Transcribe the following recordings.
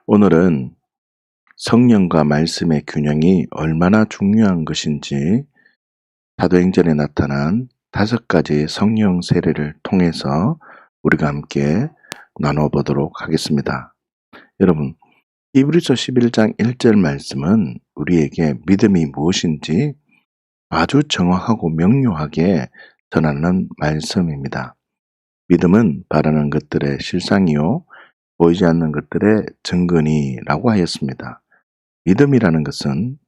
오늘은 성령과 말씀의 균형이 얼마나 중요한 것인지 사도행전에 나타난 5가지의 성령 세례를 통해서 우리가 함께 나눠보도록 하겠습니다. 여러분, 히브리서 11장 1절 말씀은 우리에게 믿음이 무엇인지 아주 정확하고 명료하게 전하는 말씀입니다. 믿음은 바라는 것들의 실상이요 보이지 않는 것들의 증거니라고 하였습니다. 믿음이라는 것은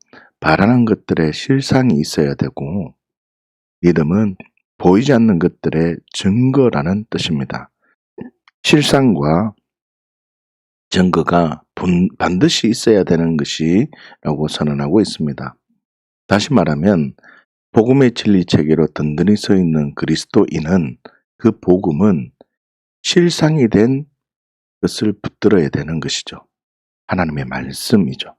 바라는 것들의 실상이 있어야 되고, 믿음은 보이지 않는 것들의 증거라는 뜻입니다. 실상과 증거가 반드시 있어야 되는 것이라고 선언하고 있습니다. 다시 말하면 복음의 진리 체계로 든든히 서 있는 그리스도인은 그 복음은 실상이 된 것을 붙들어야 되는 것이죠. 하나님의 말씀이죠.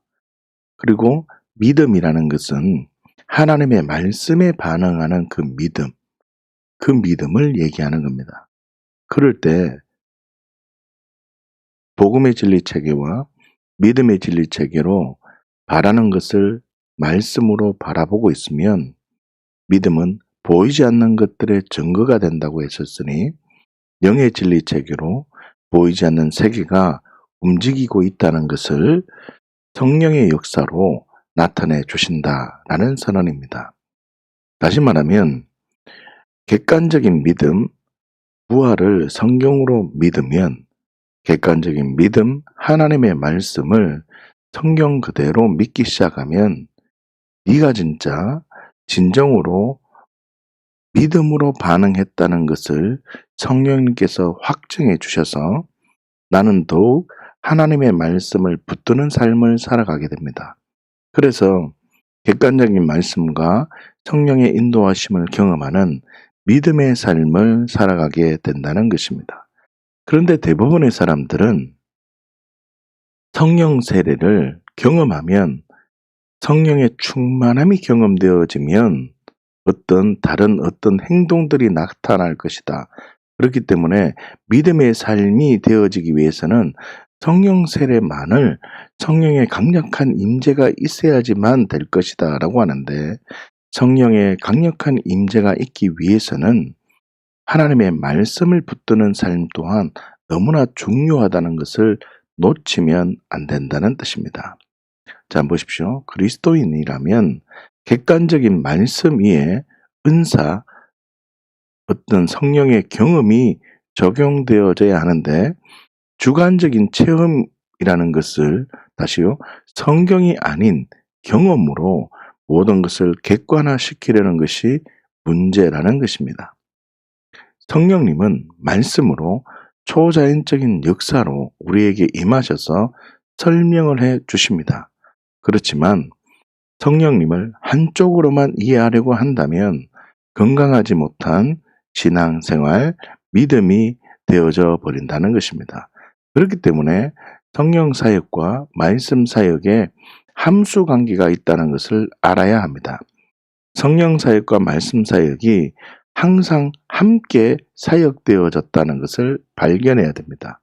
그리고 믿음이라는 것은 하나님의 말씀에 반응하는 그 믿음을 얘기하는 겁니다. 그럴 때 복음의 진리 체계와 믿음의 진리 체계로 바라는 것을 말씀으로 바라보고 있으면 믿음은 보이지 않는 것들의 증거가 된다고 했었으니, 영의 진리 체계로 보이지 않는 세계가 움직이고 있다는 것을 성령의 역사로 나타내 주신다라는 선언입니다. 다시 말하면 객관적인 믿음, 부활을 성경으로 믿으면 객관적인 믿음, 하나님의 말씀을 성경 그대로 믿기 시작하면 네가 진짜 진정으로 믿음으로 반응했다는 것을 성령님께서 확증해 주셔서 나는 더욱 하나님의 말씀을 붙드는 삶을 살아가게 됩니다. 그래서 객관적인 말씀과 성령의 인도하심을 경험하는 믿음의 삶을 살아가게 된다는 것입니다. 그런데 대부분의 사람들은 성령 세례를 경험하면, 성령의 충만함이 경험되어지면 다른 어떤 행동들이 나타날 것이다. 그렇기 때문에 믿음의 삶이 되어지기 위해서는 성령 세례만을 성령의 강력한 임재가 있어야지만 될 것이다 라고 하는데, 성령의 강력한 임재가 있기 위해서는 하나님의 말씀을 붙드는 삶 또한 너무나 중요하다는 것을 놓치면 안 된다는 뜻입니다. 자, 보십시오. 그리스도인이라면 객관적인 말씀 위에 은사, 어떤 성령의 경험이 적용되어져야 하는데, 주관적인 체험이라는 것을 다시요, 성경이 아닌 경험으로 모든 것을 객관화시키려는 것이 문제라는 것입니다. 성령님은 말씀으로 초자연적인 역사로 우리에게 임하셔서 설명을 해 주십니다. 그렇지만 성령님을 한쪽으로만 이해하려고 한다면 건강하지 못한 신앙생활, 믿음이 되어져 버린다는 것입니다. 그렇기 때문에 성령 사역과 말씀 사역에 함수 관계가 있다는 것을 알아야 합니다. 성령 사역과 말씀 사역이 항상 함께 사역되어졌다는 것을 발견해야 됩니다.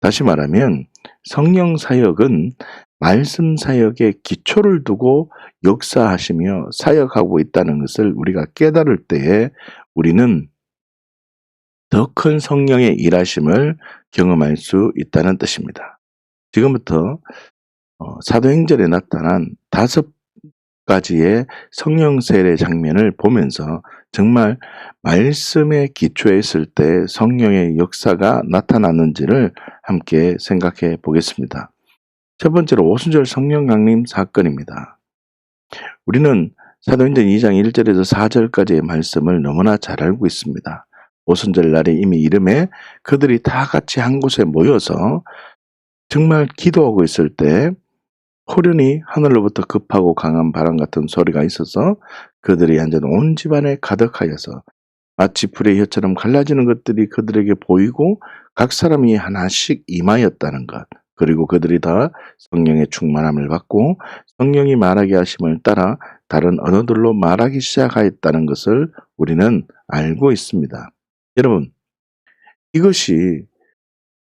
다시 말하면 성령 사역은 말씀 사역에 기초를 두고 역사하시며 사역하고 있다는 것을 우리가 깨달을 때에 우리는 더 큰 성령의 일하심을 경험할 수 있다는 뜻입니다. 지금부터 사도행전에 나타난 5가지의 성령 세례 장면을 보면서 정말 말씀에 기초했을 때 성령의 역사가 나타났는지를 함께 생각해 보겠습니다. 첫 번째로 오순절 성령 강림 사건입니다. 우리는 사도행전 2장 1절에서 4절까지의 말씀을 너무나 잘 알고 있습니다. 오순절 날에 이미 이름에 그들이 다 같이 한 곳에 모여서 정말 기도하고 있을 때 호련히 하늘로부터 급하고 강한 바람 같은 소리가 있어서 그들이 앉은 온 집안에 가득하여서 마치 불의 혀처럼 갈라지는 것들이 그들에게 보이고 각 사람이 하나씩 임하였다는 것, 그리고 그들이 다 성령의 충만함을 받고 성령이 말하게 하심을 따라 다른 언어들로 말하기 시작하였다는 것을 우리는 알고 있습니다. 여러분, 이것이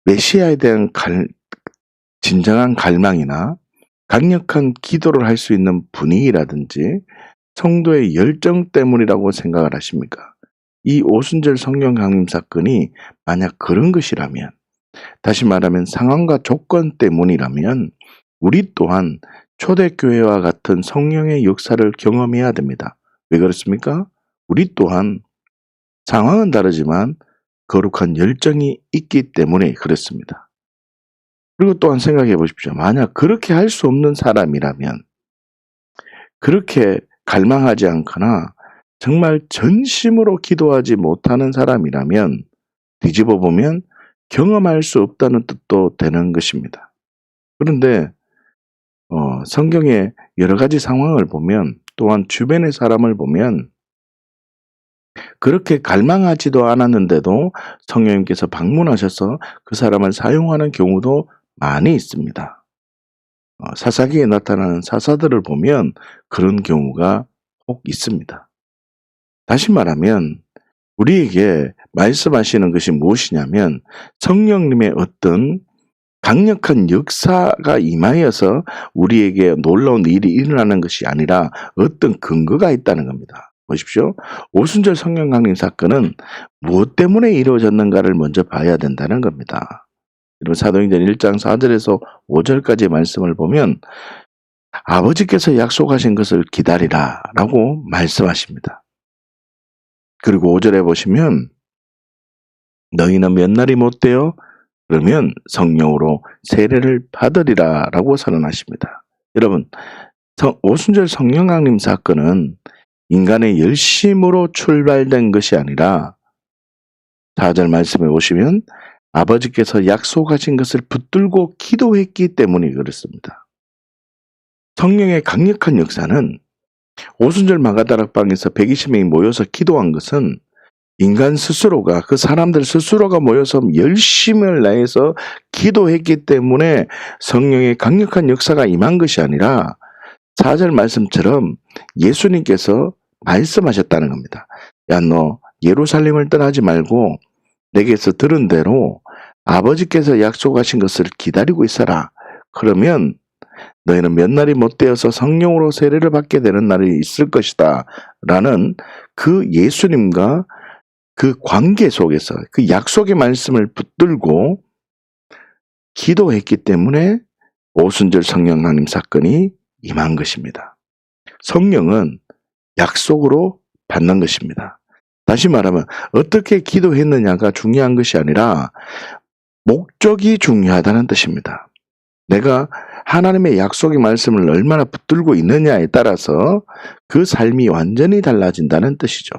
메시아에 대한 진정한 갈망이나 강력한 기도를 할 수 있는 분위기라든지 성도의 열정 때문이라고 생각을 하십니까? 이 오순절 성령 강림 사건이 만약 그런 것이라면, 다시 말하면 상황과 조건 때문이라면 우리 또한 초대교회와 같은 성령의 역사를 경험해야 됩니다. 왜 그렇습니까? 우리 또한 상황은 다르지만 거룩한 열정이 있기 때문에 그렇습니다. 그리고 또한 생각해 보십시오. 만약 그렇게 할 수 없는 사람이라면, 그렇게 갈망하지 않거나 정말 전심으로 기도하지 못하는 사람이라면 뒤집어 보면 경험할 수 없다는 뜻도 되는 것입니다. 그런데 성경의 여러 가지 상황을 보면, 또한 주변의 사람을 보면 그렇게 갈망하지도 않았는데도 성령님께서 방문하셔서 그 사람을 사용하는 경우도 많이 있습니다. 사사기에 나타나는 사사들을 보면 그런 경우가 꼭 있습니다. 다시 말하면 우리에게 말씀하시는 것이 무엇이냐면, 성령님의 어떤 강력한 역사가 임하여서 우리에게 놀라운 일이 일어나는 것이 아니라 어떤 근거가 있다는 겁니다. 보십시오. 오순절 성령 강림 사건은 무엇 때문에 이루어졌는가를 먼저 봐야 된다는 겁니다. 여러분, 사도행전 1장 4절에서 5절까지 말씀을 보면 아버지께서 약속하신 것을 기다리라 라고 말씀하십니다. 그리고 5절에 보시면 너희는 몇 날이 못 되어 그러면 성령으로 세례를 받으리라 라고 선언하십니다. 여러분, 오순절 성령 강림 사건은 인간의 열심으로 출발된 것이 아니라 4절 말씀에 보시면 아버지께서 약속하신 것을 붙들고 기도했기 때문에 그렇습니다. 성령의 강력한 역사는 오순절 마가다락방에서 120명이 모여서 기도한 것은 인간 스스로가, 그 사람들 스스로가 모여서 열심을 다해서 기도했기 때문에 성령의 강력한 역사가 임한 것이 아니라 4절 말씀처럼 예수님께서 말씀하셨다는 겁니다. 야, 너 예루살렘을 떠나지 말고 내게서 들은 대로 아버지께서 약속하신 것을 기다리고 있어라. 그러면 너희는 몇 날이 못 되어서 성령으로 세례를 받게 되는 날이 있을 것이다 라는 그 예수님과 그 관계 속에서 그 약속의 말씀을 붙들고 기도했기 때문에 오순절 성령 강림 사건이 임한 것입니다. 성령은 약속으로 받는 것입니다. 다시 말하면 어떻게 기도했느냐가 중요한 것이 아니라 목적이 중요하다는 뜻입니다. 내가 하나님의 약속의 말씀을 얼마나 붙들고 있느냐에 따라서 그 삶이 완전히 달라진다는 뜻이죠.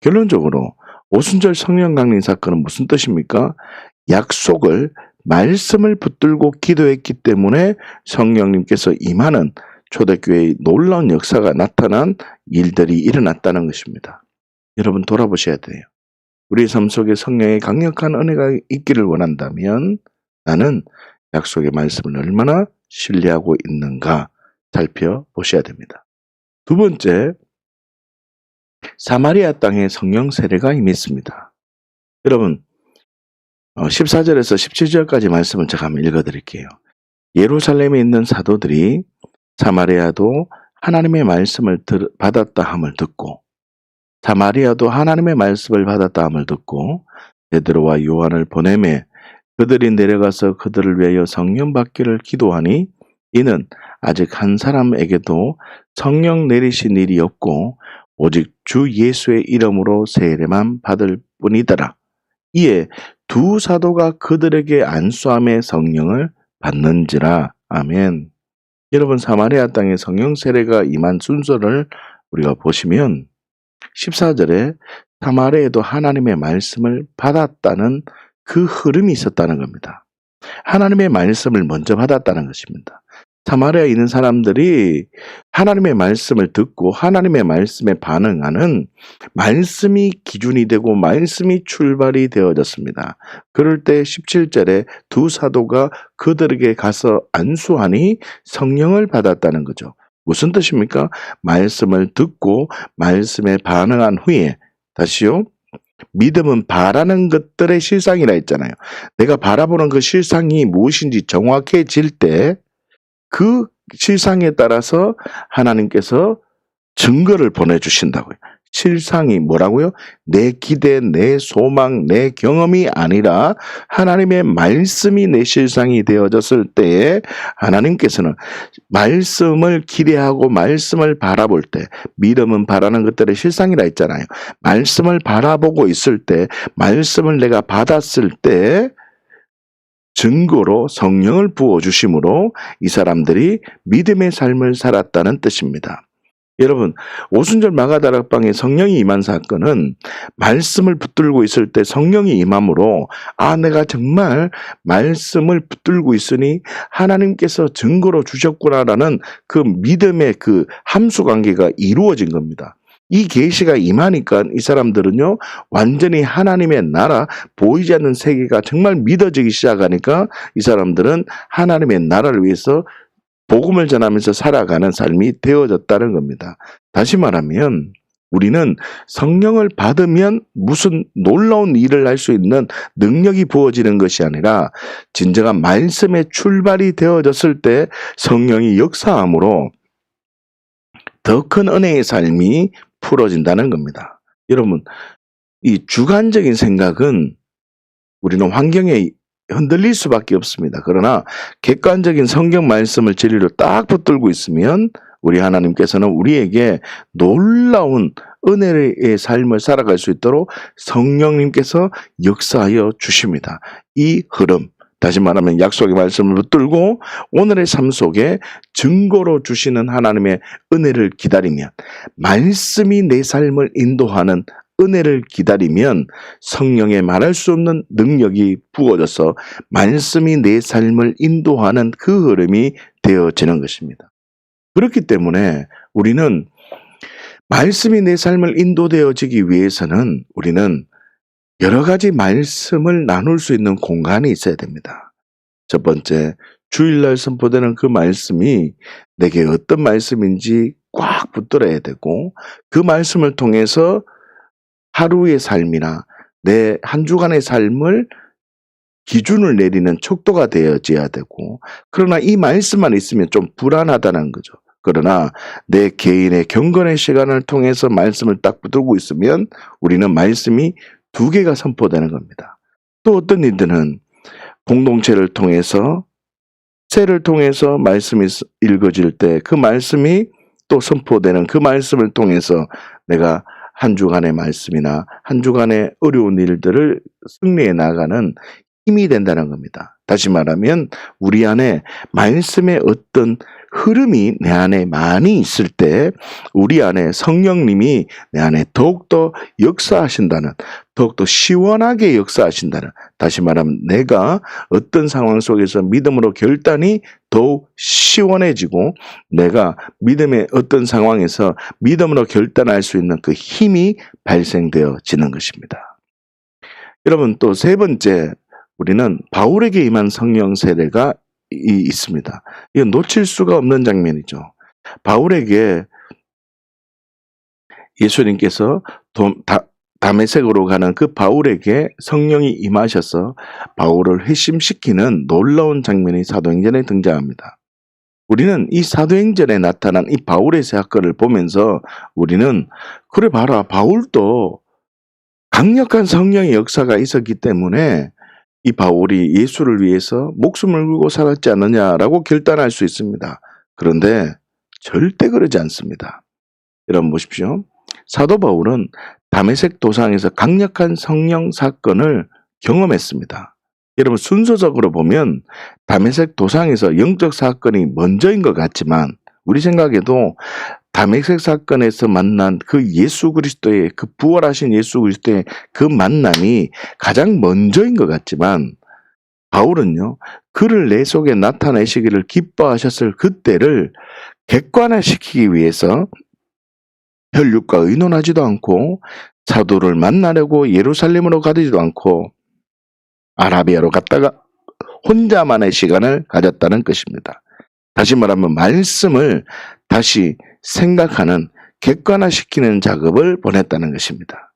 결론적으로 오순절 성령 강림 사건은 무슨 뜻입니까? 약속을, 말씀을 붙들고 기도했기 때문에 성령님께서 임하는 초대교회의 놀라운 역사가 나타난 일들이 일어났다는 것입니다. 여러분, 돌아보셔야 돼요. 우리 삶 속에 성령의 강력한 은혜가 있기를 원한다면 나는 약속의 말씀을 얼마나 신뢰하고 있는가 살펴보셔야 됩니다. 두 번째, 사마리아 땅에 성령 세례가 임했습니다. 여러분, 14절에서 17절까지 말씀을 제가 한번 읽어드릴게요. 예루살렘에 있는 사도들이 사마리아도 하나님의 말씀을 받았다 함을 듣고, 사마리아도 하나님의 말씀을 받았다 함을 듣고 베드로와 요한을 보내매 그들이 내려가서 그들을 위하여 성령 받기를 기도하니 이는 아직 한 사람에게도 성령 내리신 일이 없고 오직 주 예수의 이름으로 세례만 받을 뿐이더라. 이에 두 사도가 그들에게 안수함에 성령을 받는지라. 아멘. 여러분, 사마리아 땅에 성령 세례가 임한 순서를 우리가 보시면 14절에 사마리아에도 하나님의 말씀을 받았다는 그 흐름이 있었다는 겁니다. 하나님의 말씀을 먼저 받았다는 것입니다. 사마리아에 있는 사람들이 하나님의 말씀을 듣고 하나님의 말씀에 반응하는 말씀이 기준이 되고 말씀이 출발이 되어졌습니다. 그럴 때 17절에 두 사도가 그들에게 가서 안수하니 성령을 받았다는 거죠. 무슨 뜻입니까? 말씀을 듣고 말씀에 반응한 후에, 다시요, 믿음은 바라는 것들의 실상이라 했잖아요. 내가 바라보는 그 실상이 무엇인지 정확해질 때 그 실상에 따라서 하나님께서 증거를 보내주신다고요. 실상이 뭐라고요? 내 기대, 내 소망, 내 경험이 아니라 하나님의 말씀이 내 실상이 되어졌을 때에 하나님께서는 말씀을 기대하고 말씀을 바라볼 때, 믿음은 바라는 것들의 실상이라 했잖아요. 말씀을 바라보고 있을 때, 말씀을 내가 받았을 때 증거로 성령을 부어주심으로 이 사람들이 믿음의 삶을 살았다는 뜻입니다. 여러분, 오순절 마가다락방에 성령이 임한 사건은 말씀을 붙들고 있을 때 성령이 임함으로 내가 정말 말씀을 붙들고 있으니 하나님께서 증거로 주셨구나라는 그 믿음의 그 함수관계가 이루어진 겁니다. 이 계시가 임하니까 이 사람들은요, 완전히 하나님의 나라, 보이지 않는 세계가 정말 믿어지기 시작하니까 이 사람들은 하나님의 나라를 위해서 복음을 전하면서 살아가는 삶이 되어졌다는 겁니다. 다시 말하면 우리는 성령을 받으면 무슨 놀라운 일을 할 수 있는 능력이 부어지는 것이 아니라 진정한 말씀의 출발이 되어졌을 때 성령이 역사함으로 더 큰 은혜의 삶이 풀어진다는 겁니다. 여러분, 이 주관적인 생각은 우리는 환경에 흔들릴 수밖에 없습니다. 그러나 객관적인 성경 말씀을 진리로 딱 붙들고 있으면 우리 하나님께서는 우리에게 놀라운 은혜의 삶을 살아갈 수 있도록 성령님께서 역사하여 주십니다. 이 흐름, 다시 말하면 약속의 말씀을 붙들고 오늘의 삶 속에 증거로 주시는 하나님의 은혜를 기다리면, 말씀이 내 삶을 인도하는 은혜를 기다리면 성령의 말할 수 없는 능력이 부어져서 말씀이 내 삶을 인도하는 그 흐름이 되어지는 것입니다. 그렇기 때문에 우리는 말씀이 내 삶을 인도되어지기 위해서는 우리는 여러 가지 말씀을 나눌 수 있는 공간이 있어야 됩니다. 첫 번째, 주일날 선포되는 그 말씀이 내게 어떤 말씀인지 꽉 붙들어야 되고, 그 말씀을 통해서 하루의 삶이나 내 한 주간의 삶을 기준을 내리는 척도가 되어져야 되고, 그러나 이 말씀만 있으면 좀 불안하다는 거죠. 그러나 내 개인의 경건의 시간을 통해서 말씀을 딱 붙들고 있으면 우리는 말씀이 두 개가 선포되는 겁니다. 또 어떤 이들은 공동체를 통해서, 세를 통해서 말씀이 읽어질 때 그 말씀이 또 선포되는 그 말씀을 통해서 내가 한 주간의 말씀이나 한 주간의 어려운 일들을 승리해 나가는 힘이 된다는 겁니다. 다시 말하면 우리 안에 말씀의 어떤 흐름이 내 안에 많이 있을 때 우리 안에 성령님이 내 안에 더욱더 역사하신다는, 더욱더 시원하게 역사하신다는, 다시 말하면 내가 어떤 상황 속에서 믿음으로 결단이 더욱 시원해지고 내가 믿음의 어떤 상황에서 믿음으로 결단할 수 있는 그 힘이 발생되어지는 것입니다. 여러분, 또 세 번째, 우리는 바울에게 임한 성령 세례가 있습니다. 이건 놓칠 수가 없는 장면이죠. 바울에게 예수님께서 다메섹으로 가는 그 바울에게 성령이 임하셔서 바울을 회심시키는 놀라운 장면이 사도행전에 등장합니다. 우리는 이 사도행전에 나타난 이 바울의 사건을 보면서 우리는 그래 봐라, 바울도 강력한 성령의 역사가 있었기 때문에 이 바울이 예수를 위해서 목숨을 걸고 살았지 않느냐라고 결단할 수 있습니다. 그런데 절대 그러지 않습니다. 여러분 보십시오. 사도 바울은 다메섹 도상에서 강력한 성령 사건을 경험했습니다. 여러분, 순서적으로 보면 다메섹 도상에서 영적 사건이 먼저인 것 같지만 우리 생각에도 다메섹 사건에서 만난 그 예수 그리스도의, 그 부활하신 예수 그리스도의 그 만남이 가장 먼저인 것 같지만 바울은요, 그를 내 속에 나타내시기를 기뻐하셨을 그때를 객관화시키기 위해서 혈육과 의논하지도 않고 사도를 만나려고 예루살렘으로 가지도 않고 아라비아로 갔다가 혼자만의 시간을 가졌다는 것입니다. 다시 말하면 말씀을 다시 생각하는, 객관화시키는 작업을 보냈다는 것입니다.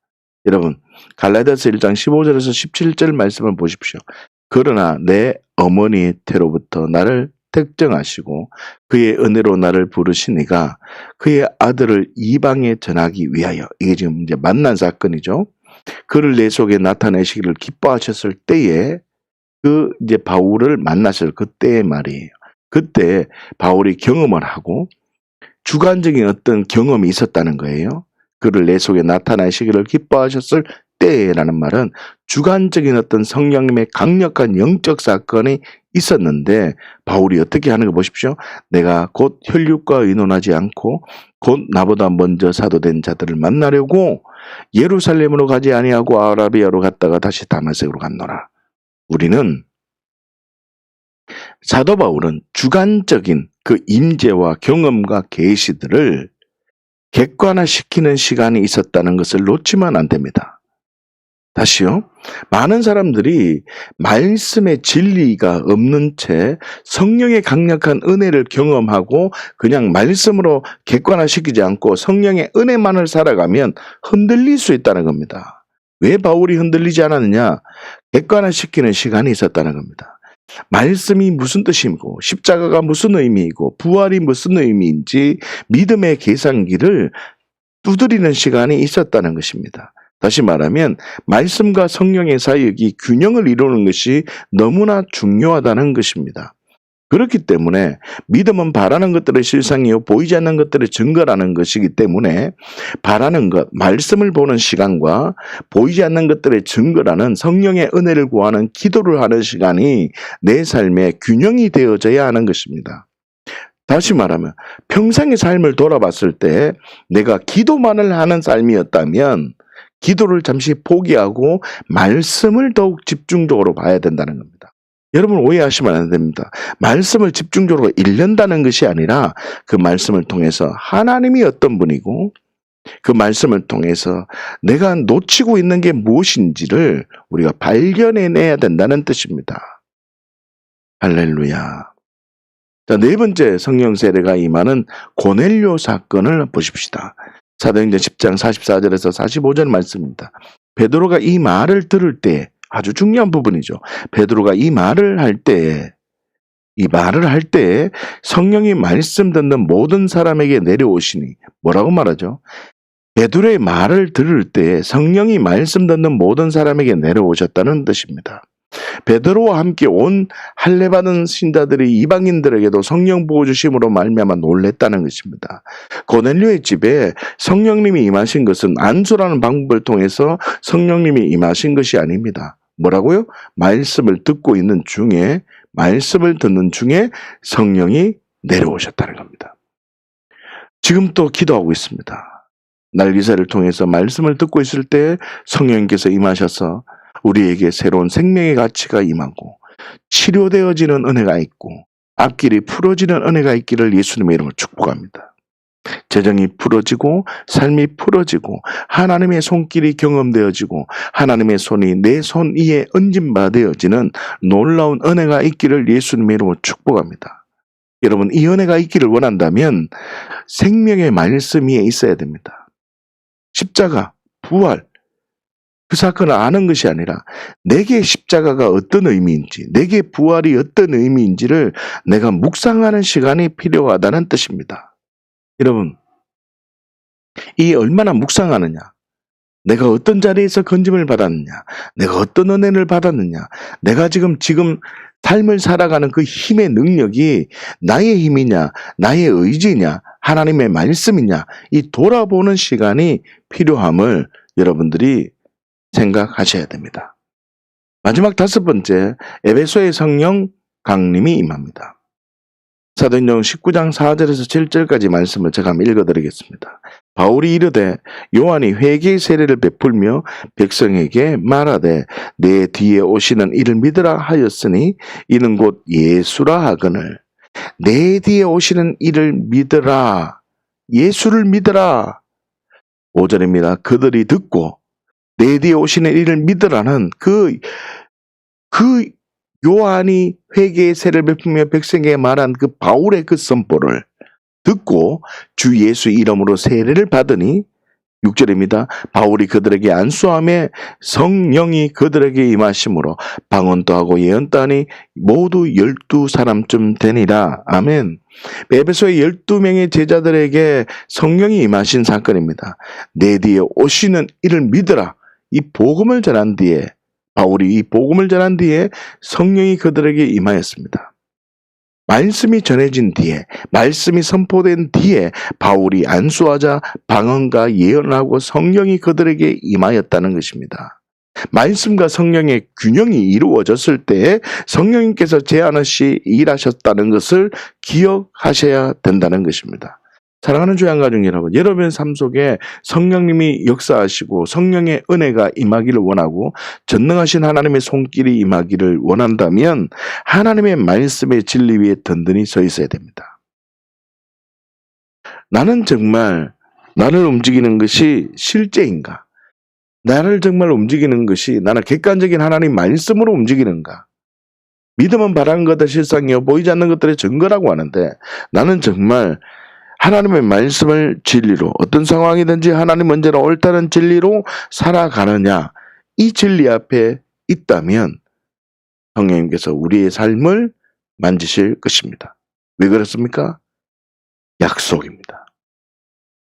여러분, 갈라디아서 1장 15절에서 17절 말씀을 보십시오. 그러나 내 어머니 태로부터 나를 택정하시고 그의 은혜로 나를 부르시니가 그의 아들을 이방에 전하기 위하여, 이게 지금 이제 만난 사건이죠. 그를 내 속에 나타내시기를 기뻐하셨을 때에, 그 이제 바울을 만났을 그때의 말이에요. 그때 바울이 경험을 하고 주관적인 어떤 경험이 있었다는 거예요. 그를 내 속에 나타내시기를 기뻐하셨을 때라는 말은 주관적인 어떤 성령님의 강력한 영적 사건이 있었는데, 바울이 어떻게 하는 거 보십시오. 내가 곧 혈육과 의논하지 않고 곧 나보다 먼저 사도된 자들을 만나려고 예루살렘으로 가지 아니하고 아라비아로 갔다가 다시 다마섹으로 갔노라. 우리는, 사도 바울은 주관적인 그 임재와 경험과 계시들을 객관화시키는 시간이 있었다는 것을 놓치면 안 됩니다. 다시요. 많은 사람들이 말씀의 진리가 없는 채 성령의 강력한 은혜를 경험하고 그냥 말씀으로 객관화시키지 않고 성령의 은혜만을 살아가면 흔들릴 수 있다는 겁니다. 왜 바울이 흔들리지 않았느냐? 객관화시키는 시간이 있었다는 겁니다. 말씀이 무슨 뜻이고 십자가가 무슨 의미이고 부활이 무슨 의미인지 믿음의 계산기를 두드리는 시간이 있었다는 것입니다. 다시 말하면 말씀과 성령의 사역이 균형을 이루는 것이 너무나 중요하다는 것입니다. 그렇기 때문에 믿음은 바라는 것들의 실상이요 보이지 않는 것들의 증거라는 것이기 때문에, 바라는 것, 말씀을 보는 시간과 보이지 않는 것들의 증거라는 성령의 은혜를 구하는 기도를 하는 시간이 내 삶에 균형이 되어져야 하는 것입니다. 다시 말하면 평생의 삶을 돌아봤을 때 내가 기도만을 하는 삶이었다면 기도를 잠시 포기하고 말씀을 더욱 집중적으로 봐야 된다는 겁니다. 여러분, 오해하시면 안 됩니다. 말씀을 집중적으로 읽는다는 것이 아니라 그 말씀을 통해서 하나님이 어떤 분이고 그 말씀을 통해서 내가 놓치고 있는 게 무엇인지를 우리가 발견해내야 된다는 뜻입니다. 할렐루야. 자, 네 번째 성령 세례가 임하는 고넬료 사건을 보십시다. 사도행전 10장 44절에서 45절 말씀입니다. 베드로가 이 말을 들을 때, 아주 중요한 부분이죠. 베드로가 이 말을 할 때 성령이 말씀 듣는 모든 사람에게 내려오시니, 뭐라고 말하죠? 베드로의 말을 들을 때 성령이 말씀 듣는 모든 사람에게 내려오셨다는 뜻입니다. 베드로와 함께 온 할례받은 신자들이 이방인들에게도 성령 부어 주심으로 말미암아 놀랬다는 것입니다. 고넬료의 집에 성령님이 임하신 것은 안수라는 방법을 통해서 성령님이 임하신 것이 아닙니다. 뭐라고요? 말씀을 듣는 중에 성령이 내려오셨다는 겁니다. 지금 또 기도하고 있습니다. 날기사를 통해서 말씀을 듣고 있을 때 성령님께서 임하셔서 우리에게 새로운 생명의 가치가 임하고 치료되어지는 은혜가 있고 앞길이 풀어지는 은혜가 있기를 예수님의 이름으로 축복합니다. 재정이 풀어지고 삶이 풀어지고 하나님의 손길이 경험되어지고 하나님의 손이 내 손 위에 얹음받아지는 놀라운 은혜가 있기를 예수님의 이름으로 축복합니다. 여러분, 이 은혜가 있기를 원한다면 생명의 말씀 위에 있어야 됩니다. 십자가, 부활, 그 사건을 아는 것이 아니라 내게 십자가가 어떤 의미인지, 내게 부활이 어떤 의미인지를 내가 묵상하는 시간이 필요하다는 뜻입니다. 여러분, 이 얼마나 묵상하느냐, 내가 어떤 자리에서 건짐을 받았느냐, 내가 어떤 은혜를 받았느냐, 내가 지금 삶을 살아가는 그 힘의 능력이 나의 힘이냐, 나의 의지냐, 하나님의 말씀이냐, 이 돌아보는 시간이 필요함을 여러분들이 생각하셔야 됩니다. 마지막 다섯 번째, 에베소의 성령 강림이 임합니다. 사도행전 19장 4절에서 7절까지 말씀을 제가 한번 읽어드리겠습니다. 바울이 이르되 요한이 회개의 세례를 베풀며 백성에게 말하되 내 뒤에 오시는 이를 믿으라 하였으니 이는 곧 예수라 하거늘. 내 뒤에 오시는 이를 믿으라, 예수를 믿으라. 5절입니다. 그들이 듣고 내 뒤에 오시는 이를 믿으라는 그 요한이 회개의 세례를 베풀며 백성에게 말한 그 바울의 그 선포를 듣고 주 예수 이름으로 세례를 받으니 6절입니다. 바울이 그들에게 안수함에 성령이 그들에게 임하심으로 방언도 하고 예언도 하니 모두 12사람쯤 되니라. 아멘. 에베소의 12명의 제자들에게 성령이 임하신 사건입니다. 내 뒤에 오시는 이를 믿으라. 이 복음을 전한 뒤에, 바울이 이 복음을 전한 뒤에 성령이 그들에게 임하였습니다. 말씀이 전해진 뒤에, 말씀이 선포된 뒤에 바울이 안수하자 방언과 예언하고 성령이 그들에게 임하였다는 것입니다. 말씀과 성령의 균형이 이루어졌을 때 성령님께서 제한 없이 일하셨다는 것을 기억하셔야 된다는 것입니다. 사랑하는 주의 한가족 여러분, 여러분의 삶 속에 성령님이 역사하시고 성령의 은혜가 임하기를 원하고 전능하신 하나님의 손길이 임하기를 원한다면 하나님의 말씀의 진리 위에 든든히 서 있어야 됩니다. 나는 정말 나를 움직이는 것이 실제인가? 나를 정말 움직이는 것이 나는 객관적인 하나님 말씀으로 움직이는가? 믿음은 바라는 것들 실상이요 보이지 않는 것들의 증거라고 하는데 나는 정말 하나님의 말씀을 진리로 어떤 상황이든지 하나님 언제나 옳다는 진리로 살아가느냐, 이 진리 앞에 있다면 성령님께서 우리의 삶을 만지실 것입니다. 왜 그렇습니까? 약속입니다.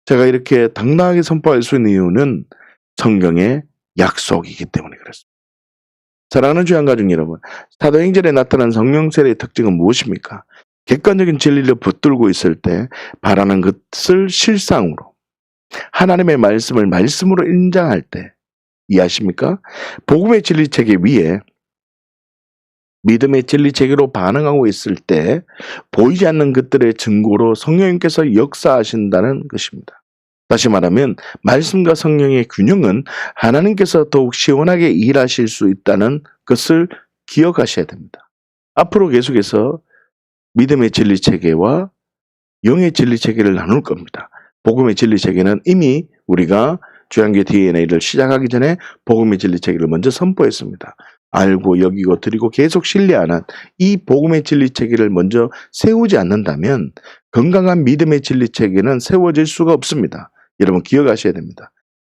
제가 이렇게 당당하게 선포할 수 있는 이유는 성경의 약속이기 때문에 그렇습니다. 사랑하는 주의 한가족 여러분, 사도행전에 나타난 성령 세례의 특징은 무엇입니까? 객관적인 진리를 붙들고 있을 때 바라는 것을 실상으로, 하나님의 말씀을 말씀으로 인정할 때, 이해하십니까? 복음의 진리체계 위에 믿음의 진리체계로 반응하고 있을 때 보이지 않는 것들의 증거로 성령님께서 역사하신다는 것입니다. 다시 말하면 말씀과 성령의 균형은 하나님께서 더욱 시원하게 일하실 수 있다는 것을 기억하셔야 됩니다. 앞으로 계속해서 믿음의 진리체계와 영의 진리체계를 나눌 겁니다. 복음의 진리체계는 이미 우리가 주양계 DNA를 시작하기 전에 복음의 진리체계를 먼저 선포했습니다. 알고 여기고 드리고 계속 신뢰하는 이 복음의 진리체계를 먼저 세우지 않는다면 건강한 믿음의 진리체계는 세워질 수가 없습니다. 여러분 기억하셔야 됩니다.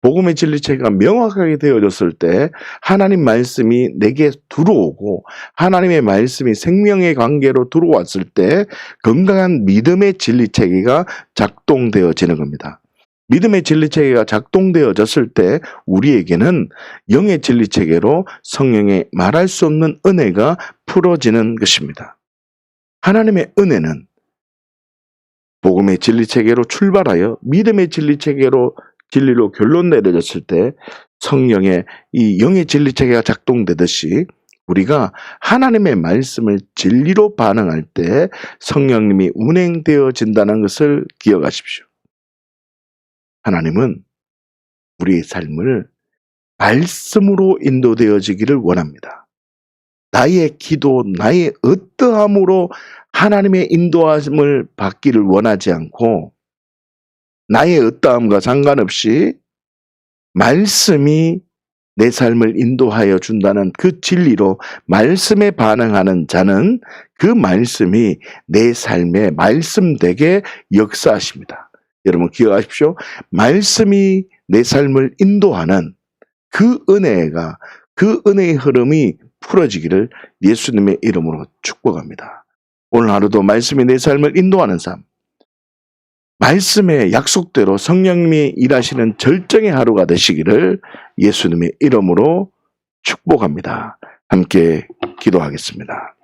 복음의 진리체계가 명확하게 되어졌을 때 하나님 말씀이 내게 들어오고 하나님의 말씀이 생명의 관계로 들어왔을 때 건강한 믿음의 진리체계가 작동되어지는 겁니다. 믿음의 진리체계가 작동되어졌을 때 우리에게는 영의 진리체계로 성령의 말할 수 없는 은혜가 풀어지는 것입니다. 하나님의 은혜는 복음의 진리체계로 출발하여 믿음의 진리로 결론 내려졌을 때 성령의 이 영의 진리체계가 작동되듯이 우리가 하나님의 말씀을 진리로 반응할 때 성령님이 운행되어진다는 것을 기억하십시오. 하나님은 우리의 삶을 말씀으로 인도되어지기를 원합니다. 나의 기도, 나의 어떠함으로 하나님의 인도함을 받기를 원하지 않고 나의 어떠함과 상관없이 말씀이 내 삶을 인도하여 준다는 그 진리로 말씀에 반응하는 자는 그 말씀이 내 삶에 말씀되게 역사하십니다. 여러분 기억하십시오. 말씀이 내 삶을 인도하는 그 은혜가, 그 은혜의 흐름이 풀어지기를 예수님의 이름으로 축복합니다. 오늘 하루도 말씀이 내 삶을 인도하는 삶, 말씀의 약속대로 성령님이 일하시는 절정의 하루가 되시기를 예수님의 이름으로 축복합니다. 함께 기도하겠습니다.